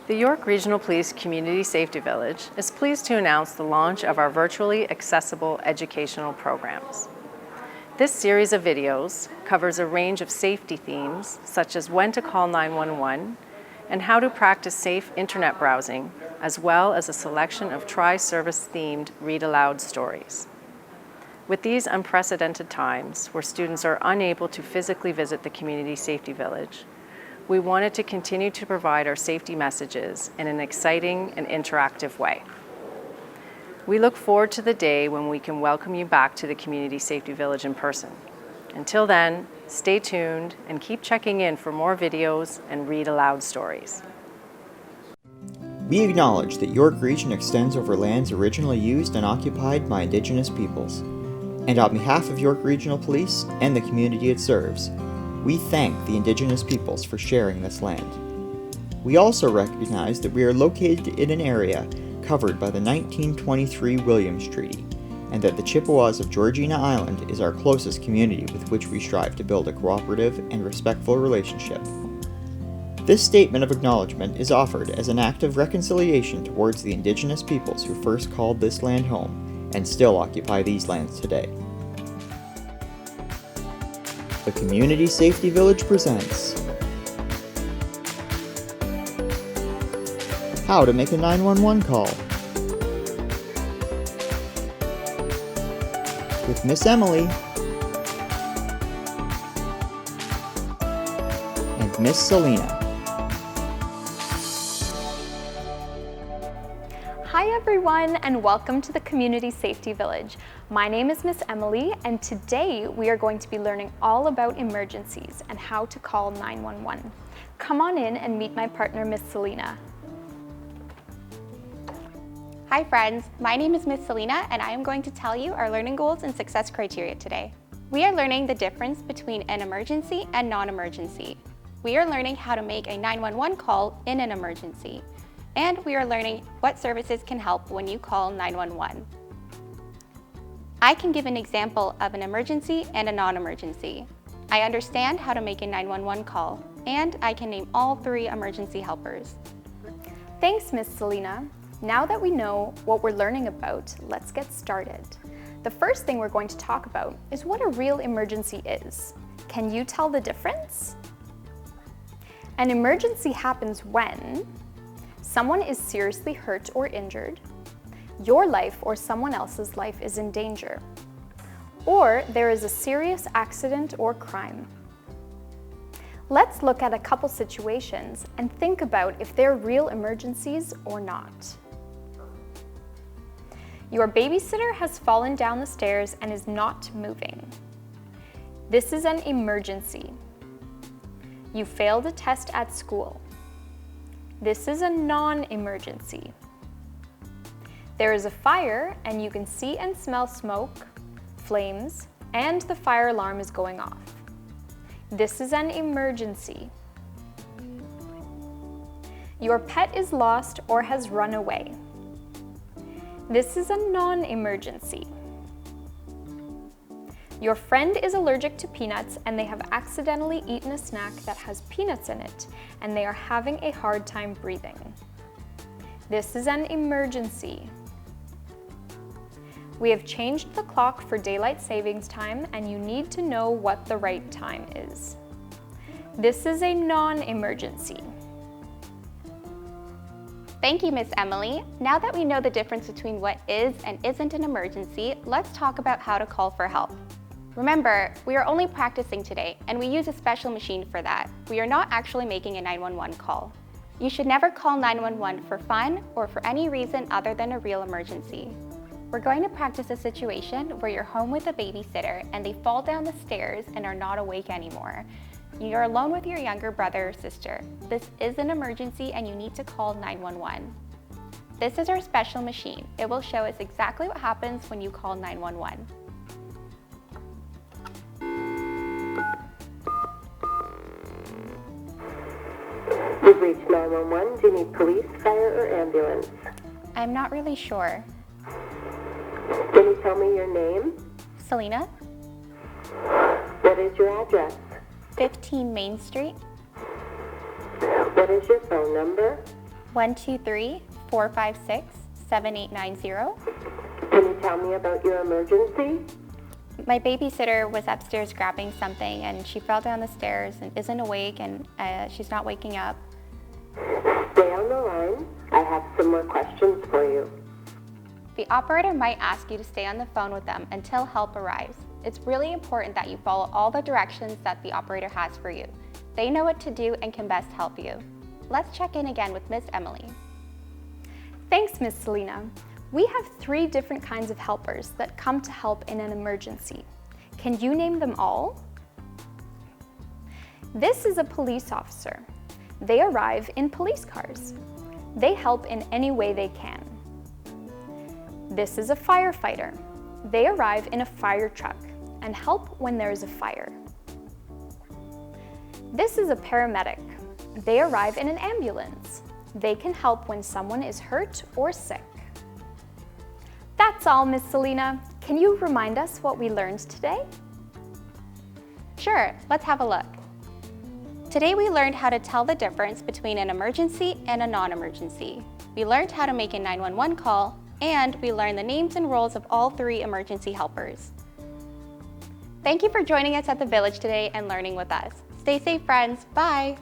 The York Regional Police Community Safety Village is pleased to announce the launch of our virtually accessible educational programs. This series of videos covers a range of safety themes such as when to call 911 and how to practice safe internet browsing, as well as a selection of tri-service themed read aloud stories. With these unprecedented times where students are unable to physically visit the Community Safety Village, we wanted to continue to provide our safety messages in an exciting and interactive way. We look forward to the day when we can welcome you back to the Community Safety Village in person. Until then, stay tuned and keep checking in for more videos and read aloud stories. We acknowledge that York Region extends over lands originally used and occupied by Indigenous peoples. And on behalf of York Regional Police and the community it serves, we thank the Indigenous peoples for sharing this land. We also recognize that we are located in an area covered by the 1923 Williams Treaty, and that the Chippewas of Georgina Island is our closest community with which we strive to build a cooperative and respectful relationship. This statement of acknowledgement is offered as an act of reconciliation towards the Indigenous peoples who first called this land home and still occupy these lands today. The Community Safety Village presents How to Make a 911 Call with Miss Emily and Miss Selena. Hi everyone, and welcome to the Community Safety Village. My name is Miss Emily, and today we are going to be learning all about emergencies and how to call 911. Come on in and meet my partner, Miss Selena. Hi friends, my name is Miss Selena and I am going to tell you our learning goals and success criteria today. We are learning the difference between an emergency and non-emergency. We are learning how to make a 911 call in an emergency. And we are learning what services can help when you call 911. I can give an example of an emergency and a non-emergency. I understand how to make a 911 call, and I can name all 3 emergency helpers. Thanks, Miss Selena. Now that we know what we're learning about, let's get started. The first thing we're going to talk about is what a real emergency is. Can you tell the difference? An emergency happens when someone is seriously hurt or injured, your life or someone else's life is in danger, or there is a serious accident or crime. Let's look at a couple situations and think about if they're real emergencies or not. Your babysitter has fallen down the stairs and is not moving. This is an emergency. You failed a test at school. This is a non-emergency. There is a fire and you can see and smell smoke, flames, and the fire alarm is going off. This is an emergency. Your pet is lost or has run away. This is a non-emergency. Your friend is allergic to peanuts and they have accidentally eaten a snack that has peanuts in it and they are having a hard time breathing. This is an emergency. We have changed the clock for daylight savings time and you need to know what the right time is. This is a non-emergency. Thank you, Miss Emily. Now that we know the difference between what is and isn't an emergency, let's talk about how to call for help. Remember, we are only practicing today and we use a special machine for that. We are not actually making a 911 call. You should never call 911 for fun or for any reason other than a real emergency. We're going to practice a situation where you're home with a babysitter and they fall down the stairs and are not awake anymore. You're alone with your younger brother or sister. This is an emergency and you need to call 911. This is our special machine. It will show us exactly what happens when you call 911. You've reached 911. Do you need police, fire, or ambulance? I'm not really sure. Can you tell me your name? Selena, What is your address? 15 Main Street, What is your phone number? 123-456-7890. Can you tell me about your emergency? My babysitter was upstairs grabbing something and she fell down the stairs and isn't awake and she's not waking up. Stay on the line. I have some more questions for you. The operator might ask you to stay on the phone with them until help arrives. It's really important that you follow all the directions that the operator has for you. They know what to do and can best help you. Let's check in again with Miss Emily. Thanks, Miss Selena. We have 3 different kinds of helpers that come to help in an emergency. Can you name them all? This is a police officer. They arrive in police cars. They help in any way they can. This is a firefighter. They arrive in a fire truck and help when there is a fire. This is a paramedic. They arrive in an ambulance. They can help when someone is hurt or sick. That's all, Miss Selena. Can you remind us what we learned today? Sure, let's have a look. Today we learned how to tell the difference between an emergency and a non-emergency. We learned how to make a 911 call, and we learned the names and roles of all 3 emergency helpers. Thank you for joining us at the Village today and learning with us. Stay safe, friends. Bye.